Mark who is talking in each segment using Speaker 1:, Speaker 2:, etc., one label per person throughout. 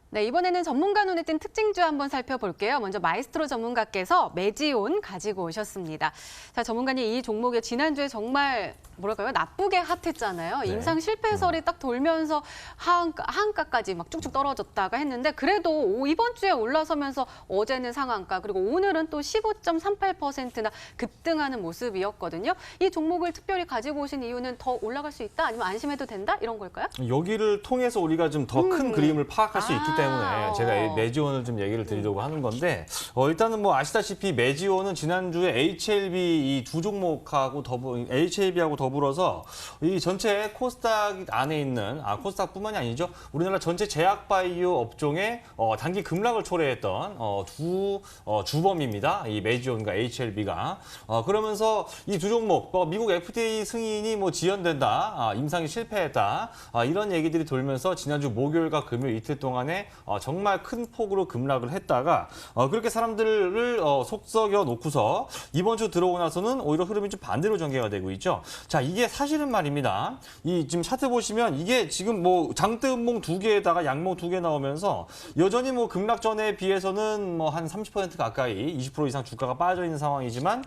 Speaker 1: 네, 이번에는 전문가 눈에 띈 특징주 한번 살펴볼게요. 먼저 마이스트로 전문가께서 메지온 가지고 오셨습니다. 자, 전문가님 이 종목에 지난주에 정말 뭐랄까요? 나쁘게 핫했잖아요.
Speaker 2: 네.
Speaker 1: 임상 실패설이 딱 돌면서 하한가까지 막 쭉쭉 떨어졌다가 했는데 그래도 이번 주에 올라서면서 어제는 상한가 그리고 오늘은 또 15.38%나 급등하는 모습이었거든요. 이 종목을 특별히 가지고 오신 이유는 더 올라갈 수 있다? 아니면 안심해도 된다? 이런 걸까요?
Speaker 2: 여기를 통해서 우리가 좀 더 큰 그림을 파악할 수 있기 때문에 제가 이
Speaker 1: 어.
Speaker 2: 메지온을 좀 얘기를 드리려고 하는 건데 일단은 뭐 아시다시피 메지온은 지난주에 HLB 이 두 종목하고 HLB하고 더불어서 이 전체 코스닥 안에 있는 코스닥뿐만이 아니죠. 우리나라 전체 제약바이오 업종에 단기 급락을 초래했던 두 주범입니다. 이 메지온과 HLB가 그러면서 이 두 종목 미국 FDA 승인이 뭐 지연된다, 임상이 실패했다 이런 얘기들이 돌면서 지난주 목요일과 금요일 이틀 동안에 정말 큰 폭으로 급락을 했다가 그렇게 사람들을 속썩여 놓고서 이번 주 들어오고 나서는 오히려 흐름이 좀 반대로 전개가 되고 있죠. 자, 이게 사실은 말입니다. 이 지금 차트 보시면 이게 지금 뭐 장대 음봉 두 개에다가 양봉 두 개 나오면서 여전히 뭐 급락 전에 비해서는 뭐 한 30% 가까이 20% 이상 주가가 빠져 있는 상황이지만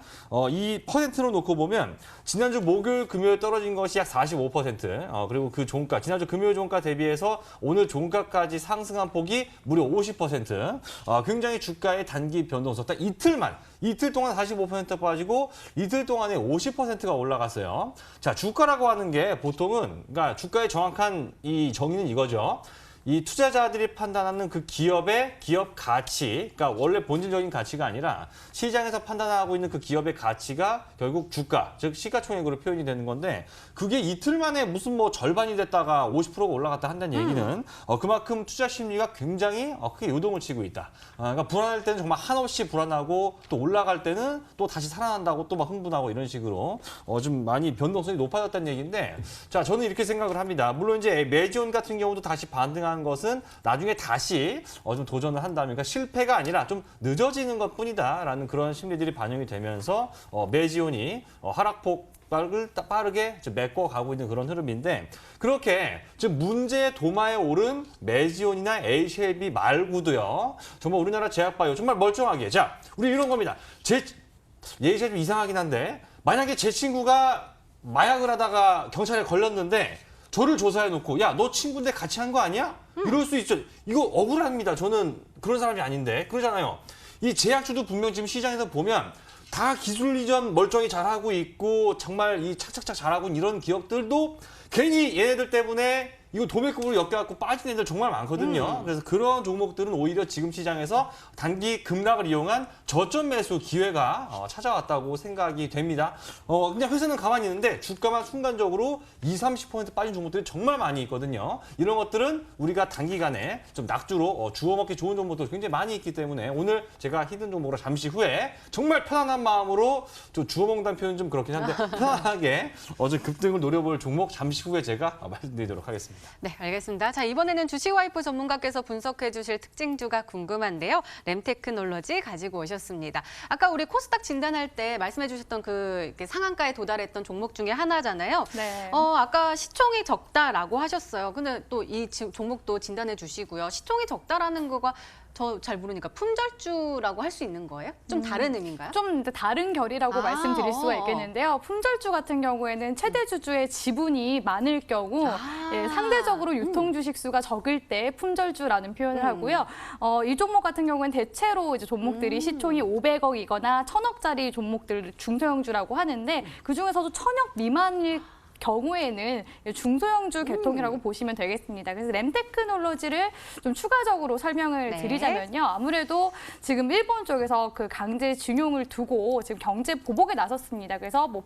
Speaker 2: 이 퍼센트로 놓고 보면 지난주 목요일 금요일 떨어진 것이 약 45%, 그리고 그 종가 지난주 금요일 종가 대비해서 오늘 종가까지 상승한 폭이 무려 50%. 굉장히 주가의 단기 변동성 딱 이틀 동안 45% 빠지고 이틀 동안에 50%가 올라갔어요. 자, 주가라고 하는 게 보통은 그러니까 주가의 정확한 이 정의는 이거죠. 이 투자자들이 판단하는 그 기업의 기업 가치, 그러니까 원래 본질적인 가치가 아니라 시장에서 판단하고 있는 그 기업의 가치가 결국 주가, 즉 시가총액으로 표현이 되는 건데 그게 이틀 만에 무슨 뭐 절반이 됐다가 50%가 올라갔다 한다는 얘기는 그만큼 투자 심리가 굉장히 크게 요동을 치고 있다. 그러니까 불안할 때는 정말 한없이 불안하고 또 올라갈 때는 또 다시 살아난다고 또 막 흥분하고 이런 식으로 좀 많이 변동성이 높아졌다는 얘기인데 자, 저는 이렇게 생각을 합니다. 물론 이제 메지온 같은 경우도 다시 반등한 것은 나중에 다시 좀 도전을 한다면 그러니까 실패가 아니라 좀 늦어지는 것뿐이다라는 그런 심리들이 반영이 되면서 메지온이 하락폭 빠르게 메꿔가고 있는 그런 흐름인데 그렇게 문제의 도마에 오른 메지온이나 HLB 말고도요. 정말 우리나라 제약바이오 정말 멀쩡하게 자 우리 이런 겁니다. 얘기가 좀 이상하긴 한데 만약에 제 친구가 마약을 하다가 경찰에 걸렸는데 저를 조사해놓고 야, 너 친구인데 같이 한 거 아니야? 이럴 수 있죠. 이거 억울합니다. 저는 그런 사람이 아닌데. 그러잖아요. 이 제약주도 분명 지금 시장에서 보면 다 기술 이전 멀쩡히 잘하고 있고 정말 이 착착착 잘하고 이런 기업들도 괜히 얘네들 때문에 이거 도매급으로 엮여갖고 빠진 애들 정말 많거든요. 그래서 그런 종목들은 오히려 지금 시장에서 단기 급락을 이용한 저점 매수 기회가 찾아왔다고 생각이 됩니다. 그냥 회사는 가만히 있는데 주가만 순간적으로 20-30% 빠진 종목들이 정말 많이 있거든요. 이런 것들은 우리가 단기간에 좀 낙주로 주워먹기 좋은 종목들 굉장히 많이 있기 때문에 오늘 제가 히든 종목으로 잠시 후에 정말 편안한 마음으로 좀 주워먹는다는 표현은 좀 그렇긴 한데 편안하게 좀 급등을 노려볼 종목 잠시 후에 제가 말씀드리도록 하겠습니다.
Speaker 1: 네, 알겠습니다. 자, 이번에는 주식와이프 전문가께서 분석해 주실 특징주가 궁금한데요. 램테크놀로지 가지고 오셨습니다. 아까 우리 코스닥 진단할 때 말씀해 주셨던 그 상한가에 도달했던 종목 중에 하나잖아요.
Speaker 3: 네.
Speaker 1: 아까 시총이 적다라고 하셨어요. 근데 또 이 종목도 진단해 주시고요. 시총이 적다라는 거가 저 잘 모르니까 품절주라고 할 수 있는 거예요? 좀 다른 의미인가요?
Speaker 3: 좀 다른 결이라고 말씀드릴 수가 있겠는데요. 품절주 같은 경우에는 최대 주주의 지분이 많을 경우 상대적으로 유통 주식 수가 적을 때 품절주라는 표현을 하고요. 이 종목 같은 경우에는 대체로 이제 종목들이 시총이 500억이거나 1000억짜리 종목들 중소형주라고 하는데 그 중에서도 1000억 미만일 경우에는 중소형주 계통이라고 보시면 되겠습니다. 그래서 램테크놀로지를 좀 추가적으로 설명을 드리자면요. 아무래도 지금 일본 쪽에서 그 강제 중용을 두고 지금 경제 보복에 나섰습니다. 그래서 뭐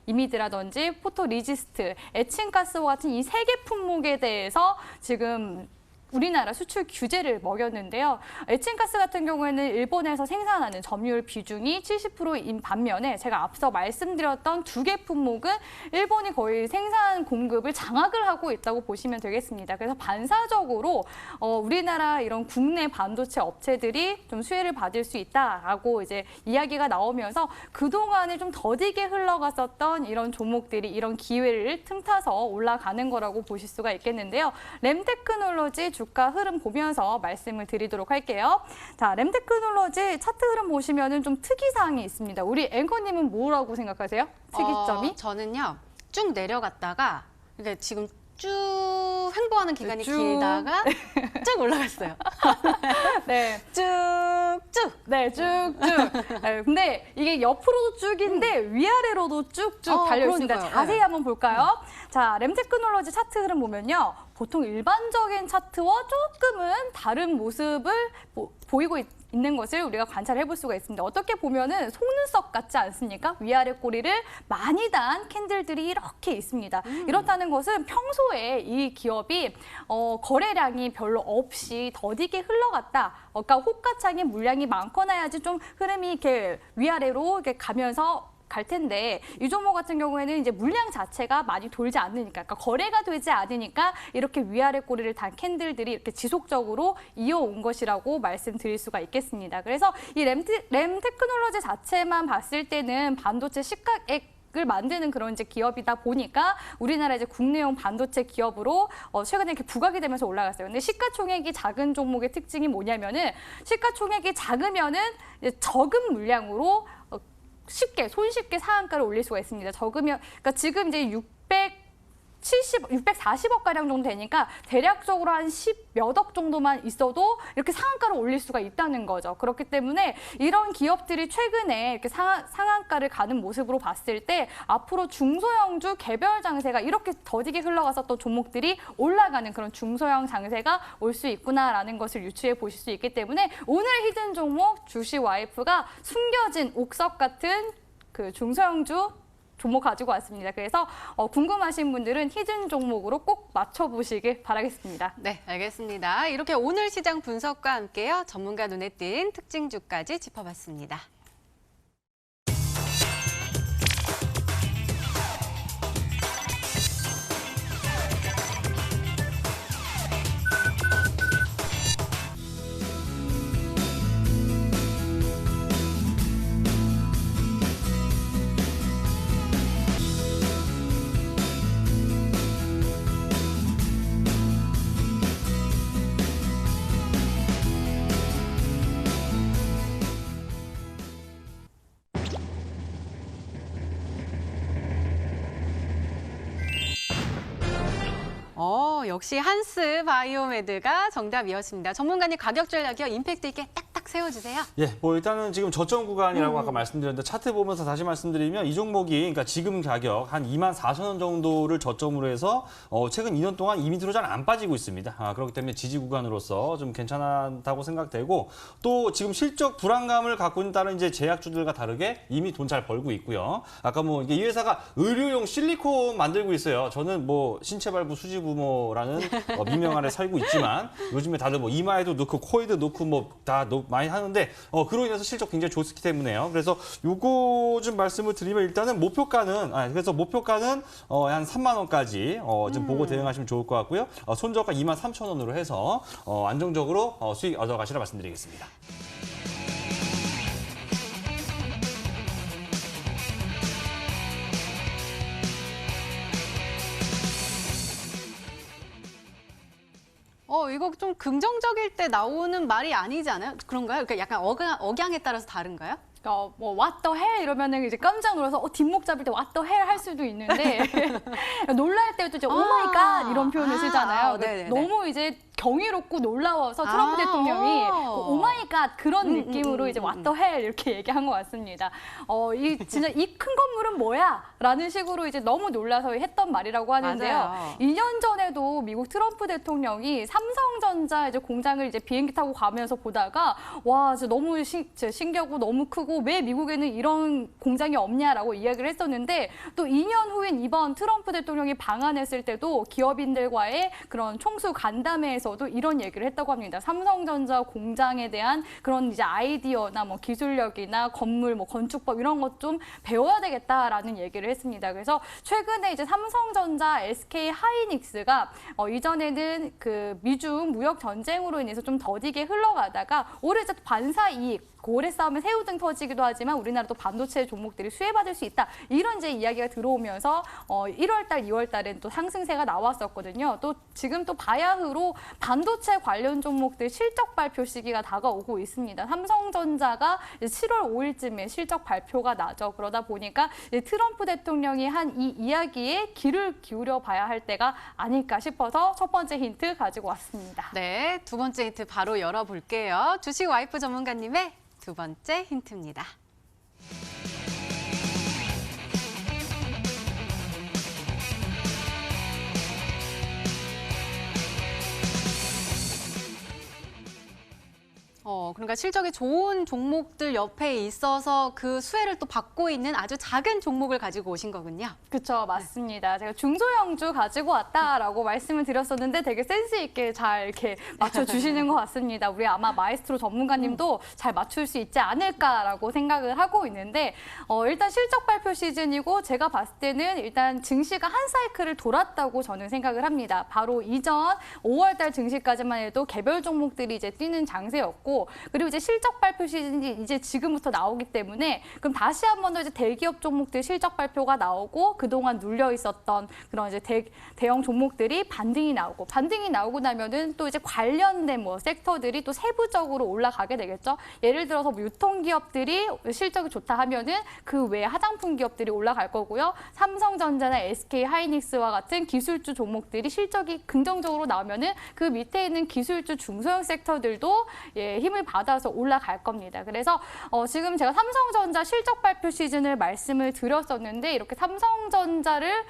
Speaker 3: 폴리이미드라든지 포토리지스트, 에칭가스와 같은 이 세 개 품목에 대해서 지금 우리나라 수출 규제를 먹였는데요. 에칭가스 같은 경우에는 일본에서 생산하는 점유율 비중이 70%인 반면에 제가 앞서 말씀드렸던 두 개 품목은 일본이 거의 생산 공급을 장악을 하고 있다고 보시면 되겠습니다. 그래서 반사적으로 우리나라 이런 국내 반도체 업체들이 좀 수혜를 받을 수 있다라고 이제 이야기가 나오면서 그동안에 좀 더디게 흘러갔었던 이런 종목들이 이런 기회를 틈타서 올라가는 거라고 보실 수가 있겠는데요. 램테크놀로지 주가 흐름 보면서 말씀을 드리도록 할게요. 자, 램테크놀로지 차트 흐름 보시면은 좀 특이사항이 있습니다. 우리 앵커님은 뭐라고 생각하세요? 특이점이?
Speaker 1: 저는요, 쭉 내려갔다가, 그러니까 지금 쭉 횡보하는 기간이
Speaker 3: 쭉.
Speaker 1: 길다가 쭉 올라갔어요.
Speaker 3: 네.
Speaker 1: 쭉쭉.
Speaker 3: 네, 쭉쭉. 네, 근데 이게 옆으로도 쭉인데 위아래로도 쭉쭉 달려 있습니다.
Speaker 1: 그러니까요.
Speaker 3: 자세히
Speaker 1: 네.
Speaker 3: 한번 볼까요? 자, 램테크놀로지 차트 흐름 보면요. 보통 일반적인 차트와 조금은 다른 모습을 보이고 있는 것을 우리가 관찰해 볼 수가 있습니다. 어떻게 보면은 속눈썹 같지 않습니까? 위아래 꼬리를 많이 단 캔들들이 이렇게 있습니다. 이렇다는 것은 평소에 이 기업이 거래량이 별로 없이 더디게 흘러갔다. 그러니까 호가창에 물량이 많거나 해야지 좀 흐름이 이렇게 위아래로 이렇게 가면서 갈 텐데 이 종목 같은 경우에는 이제 물량 자체가 많이 돌지 않으니까, 그러니까 거래가 되지 않으니까 이렇게 위아래 꼬리를 단 캔들들이 이렇게 지속적으로 이어온 것이라고 말씀드릴 수가 있겠습니다. 그래서 이 램테크놀로지 자체만 봤을 때는 반도체 시가액을 만드는 그런 이제 기업이다 보니까 우리나라 이제 국내용 반도체 기업으로 최근에 이렇게 부각이 되면서 올라갔어요. 근데 시가총액이 작은 종목의 특징이 뭐냐면은 시가총액이 작으면은 이제 적은 물량으로 손쉽게 상한가를 올릴 수가 있습니다. 적으면, 그러니까 지금 이제 640억 가량 정도 되니까 대략적으로 한 10몇 억 정도만 있어도 이렇게 상한가를 올릴 수가 있다는 거죠. 그렇기 때문에 이런 기업들이 최근에 이렇게 상한가를 가는 모습으로 봤을 때 앞으로 중소형주 개별 장세가 이렇게 더디게 흘러갔었던 종목들이 올라가는 그런 중소형 장세가 올 수 있구나라는 것을 유추해 보실 수 있기 때문에 오늘 히든 종목 주식 와이프가 숨겨진 옥석 같은 그 중소형주 종목 가지고 왔습니다. 그래서 궁금하신 분들은 히든 종목으로 꼭 맞춰보시길 바라겠습니다.
Speaker 1: 네, 알겠습니다. 이렇게 오늘 시장 분석과 함께요. 전문가 눈에 띈 특징주까지 짚어봤습니다. 역시 한스 바이오메드가 정답이었습니다. 전문가님 가격 전략이요. 임팩트 있게 딱딱 세워주세요.
Speaker 2: 예, 뭐 일단은 지금 저점 구간이라고 아까 말씀드렸는데 차트 보면서 다시 말씀드리면 이 종목이 그러니까 지금 가격 한 24,000원 정도를 저점으로 해서 최근 2년 동안 이 밑으로 잘 안 빠지고 있습니다. 그렇기 때문에 지지 구간으로서 좀 괜찮다고 생각되고 또 지금 실적 불안감을 갖고 있는 다른 이제 제약주들과 다르게 이미 돈 잘 벌고 있고요. 아까 뭐 이게 이 회사가 의료용 실리콘 만들고 있어요. 저는 뭐 신체 발부 수지 부모라는 미명 아래 살고 있지만 요즘에 다들 뭐 이마에도 넣고 코에도 넣고 뭐 다 많이 하는데 그로 인해서 실적 굉장히 좋기 때문에요. 그래서 요거 좀 말씀을 드리면 일단은 목표가는 그래서 목표가는 한 3만 원까지 좀 보고 대응하시면 좋을 것 같고요. 손절가 23,000원으로 해서 안정적으로 수익 얻어가시라 말씀드리겠습니다.
Speaker 1: 이거 좀 긍정적일 때 나오는 말이 아니지 않아요? 그런가요? 그러니까 약간 억양에 따라서 다른가요?
Speaker 3: 뭐 what the hell 이러면은 이제 깜짝 놀라서 뒷목 잡을 때 what the hell 할 수도 있는데 놀랄 때도 이제 오 마이 갓 이런 표현을 쓰잖아요.
Speaker 1: 네네네.
Speaker 3: 너무 이제 경이롭고 놀라워서 트럼프 대통령이 오 마이 갓 그런 느낌으로 이제 what the hell 이렇게 얘기한 것 같습니다. 진짜 이 큰 건물은 뭐야? 라는 식으로 이제 너무 놀라서 했던 말이라고 하는데요.
Speaker 1: 맞아요.
Speaker 3: 2년 전에도 미국 트럼프 대통령이 삼성전자 이제 공장을 이제 비행기 타고 가면서 보다가 와, 진짜 너무 신기하고 너무 크고 왜 미국에는 이런 공장이 없냐라고 이야기를 했었는데 또 2년 후인 이번 트럼프 대통령이 방한했을 때도 기업인들과의 그런 총수 간담회에서도 이런 얘기를 했다고 합니다. 삼성전자 공장에 대한 그런 이제 아이디어나 뭐 기술력이나 건물, 뭐 건축법 이런 것 좀 배워야 되겠다라는 얘기를 했습니다. 그래서 최근에 이제 삼성전자, SK 하이닉스가 이전에는 그 미중 무역 전쟁으로 인해서 좀 더디게 흘러가다가 올해 이제 반사 이익 고래 싸움에 새우등 터지기도 하지만 우리나라도 반도체 종목들이 수혜받을 수 있다. 이런 이제 이야기가 들어오면서 1월 달, 2월 달엔 또 상승세가 나왔었거든요. 또 지금 또 바야흐로 반도체 관련 종목들 실적 발표 시기가 다가오고 있습니다. 삼성전자가 7월 5일쯤에 실적 발표가 나죠. 그러다 보니까 트럼프 대통령이 한 이 이야기에 귀를 기울여 봐야 할 때가 아닐까 싶어서 첫 번째 힌트 가지고 왔습니다.
Speaker 1: 네, 두 번째 힌트 바로 열어볼게요. 주식 와이프 전문가님의 두 번째 힌트입니다. 그러니까 실적이 좋은 종목들 옆에 있어서 그 수혜를 또 받고 있는 아주 작은 종목을 가지고 오신 거군요.
Speaker 3: 그렇죠, 맞습니다. 제가 중소형주 가지고 왔다라고 말씀을 드렸었는데 되게 센스 있게 잘 이렇게 맞춰주시는 것 같습니다. 우리 아마 마에스트로 전문가님도 잘 맞출 수 있지 않을까라고 생각을 하고 있는데 일단 실적 발표 시즌이고 제가 봤을 때는 일단 증시가 한 사이클을 돌았다고 저는 생각을 합니다. 바로 이전 5월 달 증시까지만 해도 개별 종목들이 이제 뛰는 장세였고 그리고 이제 실적 발표 시즌이 이제 지금부터 나오기 때문에 그럼 다시 한 번 더 이제 대기업 종목들 실적 발표가 나오고 그동안 눌려 있었던 그런 이제 대형 종목들이 반등이 나오고 나면은 또 이제 관련된 뭐 섹터들이 또 세부적으로 올라가게 되겠죠. 예를 들어서 뭐 유통기업들이 실적이 좋다 하면은 그 외에 화장품 기업들이 올라갈 거고요. 삼성전자나 SK하이닉스와 같은 기술주 종목들이 실적이 긍정적으로 나오면은 그 밑에 있는 기술주 중소형 섹터들도 힘을 받아서 올라갈 겁니다. 그래서 지금 제가 삼성전자 실적 발표 시즌을 말씀을 드렸었는데 이렇게 삼성전자를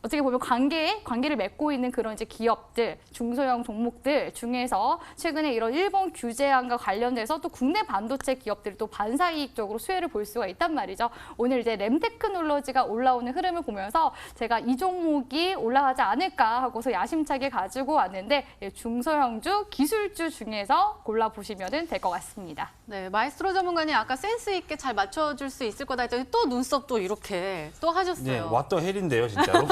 Speaker 3: 어떻게 보면 관계를 맺고 있는 그런 이제 기업들, 중소형 종목들 중에서 최근에 이런 일본 규제안과 관련돼서 또 국내 반도체 기업들이 또 반사이익적으로 수혜를 볼 수가 있단 말이죠. 오늘 이제 램테크놀로지가 올라오는 흐름을 보면서 제가 이 종목이 올라가지 않을까 하고서 야심차게 가지고 왔는데 중소형주, 기술주 중에서 골라보시면 될 것 같습니다.
Speaker 1: 네, 마이스트로 전문가님 아까 센스 있게 잘 맞춰줄 수 있을 거다 했더니 또 눈썹 또 이렇게 또 하셨어요.
Speaker 2: 네, 왓더 헬인데요, 진짜로.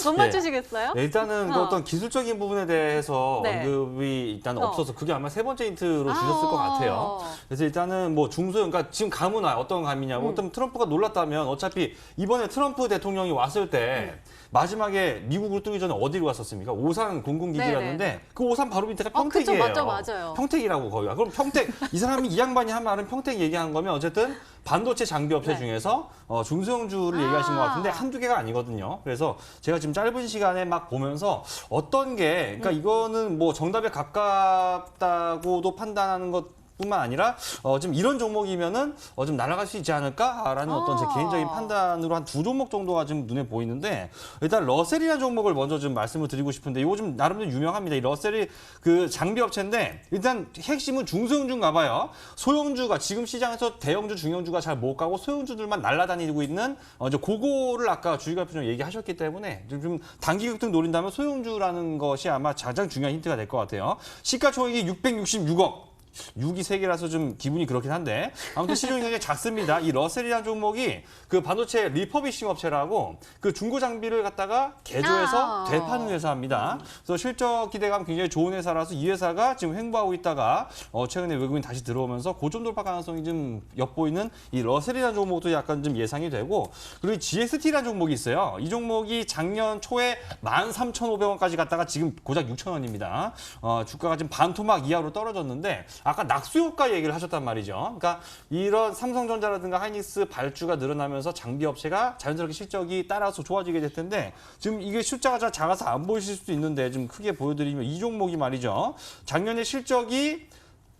Speaker 1: 못 맞추시겠어요?
Speaker 2: 네, 일단은 그 어떤 기술적인 부분에 대해서
Speaker 1: 네.
Speaker 2: 언급이 일단 없어서 그게 아마 세 번째 힌트로 주셨을 것 같아요. 그래서 일단은 뭐 중소형, 그러니까 지금 감은 와요. 어떤 감이냐면 어떤 트럼프가 놀랐다면 어차피 이번에 트럼프 대통령이 왔을 때 마지막에 미국으로 뜨기 전에 어디로 갔었습니까? 오산 공군기지였는데 그 오산 바로 밑에가 평택이에요.
Speaker 1: 그쵸, 맞아요.
Speaker 2: 평택이라고 거기가. 그럼 평택, 이 사람이 이 양반이 한 말은 평택 얘기한 거면 어쨌든 반도체 장비 업체 중에서 중소형주를 얘기하신 것 같은데 한두 개가 아니거든요. 그래서 제가 지금 짧은 시간에 막 보면서 어떤 게, 그러니까 이거는 뭐 정답에 가깝다고도 판단하는 것 뿐만 아니라 좀 이런 종목이면은 좀 날아갈 수 있지 않을까라는 어떤 제 개인적인 판단으로 한 두 종목 정도가 지금 눈에 보이는데 일단 러셀이라는 종목을 먼저 좀 말씀을 드리고 싶은데 이거 좀 나름대로 유명합니다. 이 러셀이 그 장비 업체인데 일단 핵심은 중소형주인가 봐요. 소형주가 지금 시장에서 대형주, 중형주가 잘 못 가고 소형주들만 날아다니고 있는 이제 그거를 아까 주식발표좀 얘기하셨기 때문에 좀 단기 급등 노린다면 소형주라는 것이 아마 가장 중요한 힌트가 될 것 같아요. 시가총액이 666억. 6이 3개라서 좀 기분이 그렇긴 한데 아무튼 시중이 굉장히 작습니다. 이 러셀이라는 종목이 그 반도체 리퍼비싱 업체라고 그 중고 장비를 갖다가 개조해서 되파는 회사입니다. 그래서 실적 기대감 굉장히 좋은 회사라서 이 회사가 지금 횡보하고 있다가 최근에 외국인 다시 들어오면서 고점 돌파 가능성이 좀 엿보이는 이 러셀이라는 종목도 약간 좀 예상이 되고 그리고 GST라는 종목이 있어요. 이 종목이 작년 초에 13,500원까지 갔다가 지금 고작 6,000원입니다. 주가가 지금 반토막 이하로 떨어졌는데 아까 낙수효과 얘기를 하셨단 말이죠. 그러니까 이런 삼성전자라든가 하이닉스 발주가 늘어나면서 장비 업체가 자연스럽게 실적이 따라서 좋아지게 될 텐데 지금 이게 숫자가 작아서 안 보이실 수도 있는데 좀 크게 보여드리면 이 종목이 말이죠. 작년에 실적이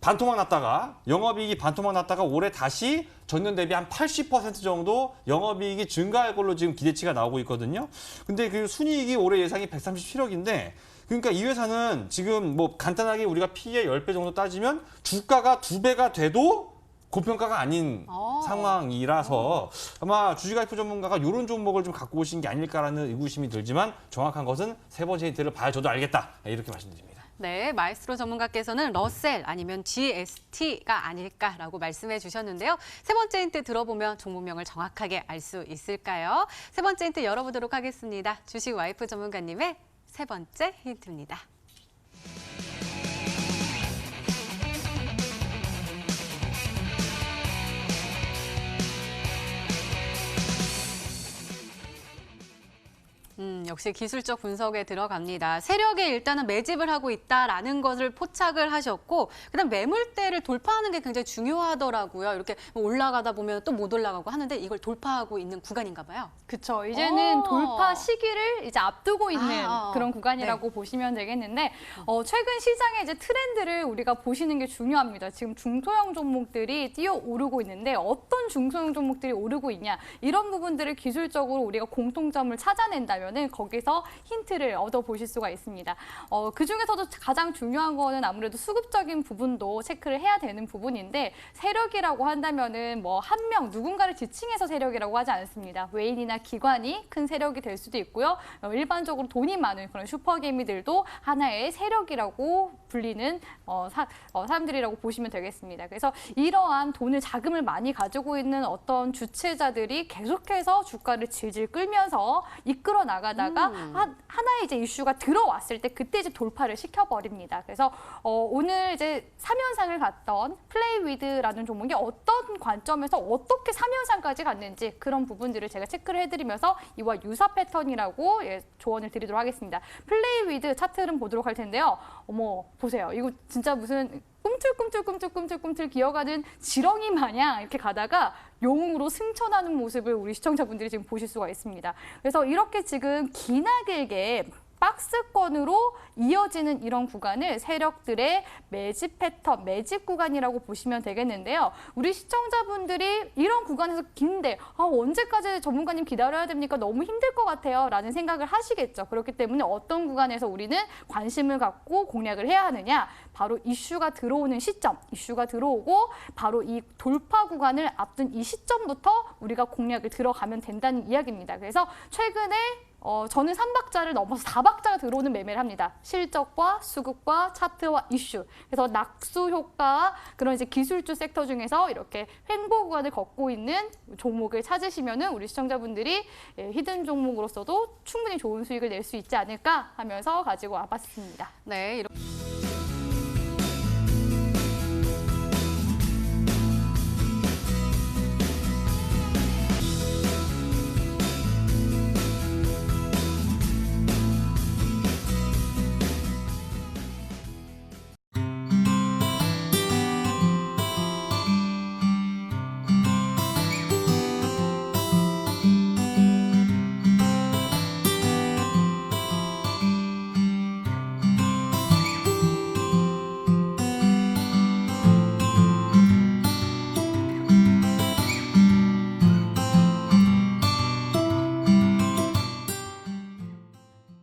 Speaker 2: 반토막 났다가 영업이익이 반토막 났다가 올해 다시 전년 대비 한 80% 정도 영업이익이 증가할 걸로 지금 기대치가 나오고 있거든요. 근데 그 순이익이 올해 예상이 137억인데 그러니까 이 회사는 지금 뭐 간단하게 우리가 PE 10배 정도 따지면 주가가 2배가 돼도 고평가가 아닌 상황이라서 아마 주식IP 전문가가 이런 종목을 좀 갖고 오신 게 아닐까라는 의구심이 들지만 정확한 것은 세 번째 힌트를 봐야 저도 알겠다. 이렇게 말씀드립니다.
Speaker 1: 네, 마이스트로 전문가께서는 러셀 아니면 GST가 아닐까라고 말씀해 주셨는데요. 세 번째 힌트 들어보면 종목명을 정확하게 알 수 있을까요? 세 번째 힌트 열어보도록 하겠습니다. 주식 와이프 전문가님의 세 번째 힌트입니다. 역시 기술적 분석에 들어갑니다. 세력에 일단은 매집을 하고 있다라는 것을 포착을 하셨고, 그다음 매물대를 돌파하는 게 굉장히 중요하더라고요. 이렇게 올라가다 보면 또 못 올라가고 하는데 이걸 돌파하고 있는 구간인가 봐요.
Speaker 3: 그렇죠. 이제는
Speaker 1: 오.
Speaker 3: 돌파 시기를 이제 앞두고 있는
Speaker 1: 아,
Speaker 3: 그런 구간이라고 보시면 되겠는데 최근 시장의 이제 트렌드를 우리가 보시는 게 중요합니다. 지금 중소형 종목들이 뛰어오르고 있는데 어떤 중소형 종목들이 오르고 있냐 이런 부분들을 기술적으로 우리가 공통점을 찾아낸다면은 거기서 힌트를 얻어 보실 수가 있습니다. 그 중에서도 가장 중요한 거는 아무래도 수급적인 부분도 체크를 해야 되는 부분인데 세력이라고 한다면은 뭐 한 명 누군가를 지칭해서 세력이라고 하지 않습니다. 외인이나 기관이 큰 세력이 될 수도 있고요. 일반적으로 돈이 많은 그런 슈퍼개미들도 하나의 세력이라고 불리는 사람들이라고 보시면 되겠습니다. 그래서 이러한 돈을 자금을 많이 가지고 있는 어떤 주체자들이 계속해서 주가를 질질 끌면서 이끌어 나가다가 하나의 이제 이슈가 들어왔을 때 그때 이제 돌파를 시켜버립니다. 그래서 오늘 이제 3연상을 갔던 플레이위드라는 종목이 어떤 관점에서 어떻게 3연상까지 갔는지 그런 부분들을 제가 체크를 해드리면서 이와 유사 패턴이라고 조언을 드리도록 하겠습니다. 플레이위드 차트를 보도록 할 텐데요. 어머 보세요. 이거 진짜 무슨 꿈틀꿈틀 기어가는 지렁이 마냥 이렇게 가다가 영웅으로 승천하는 모습을 우리 시청자분들이 지금 보실 수가 있습니다. 그래서 이렇게 지금 기나길게 박스권으로 이어지는 이런 구간을 세력들의 매집 패턴, 매집 구간이라고 보시면 되겠는데요. 우리 시청자분들이 이런 구간에서 긴데 언제까지 전문가님 기다려야 됩니까? 너무 힘들 것 같아요. 라는 생각을 하시겠죠. 그렇기 때문에 어떤 구간에서 우리는 관심을 갖고 공략을 해야 하느냐. 바로 이슈가 들어오는 시점, 이슈가 들어오고 바로 이 돌파 구간을 앞둔 이 시점부터 우리가 공략을 들어가면 된다는 이야기입니다. 그래서 최근에 저는 3박자를 넘어서 4박자가 들어오는 매매를 합니다. 실적과 수급과 차트와 이슈. 그래서 낙수 효과, 그런 이제 기술주 섹터 중에서 이렇게 횡보 구간을 걷고 있는 종목을 찾으시면은 우리 시청자분들이 히든 종목으로서도 충분히 좋은 수익을 낼 수 있지 않을까 하면서 가지고 와봤습니다.
Speaker 1: 네. 이렇게.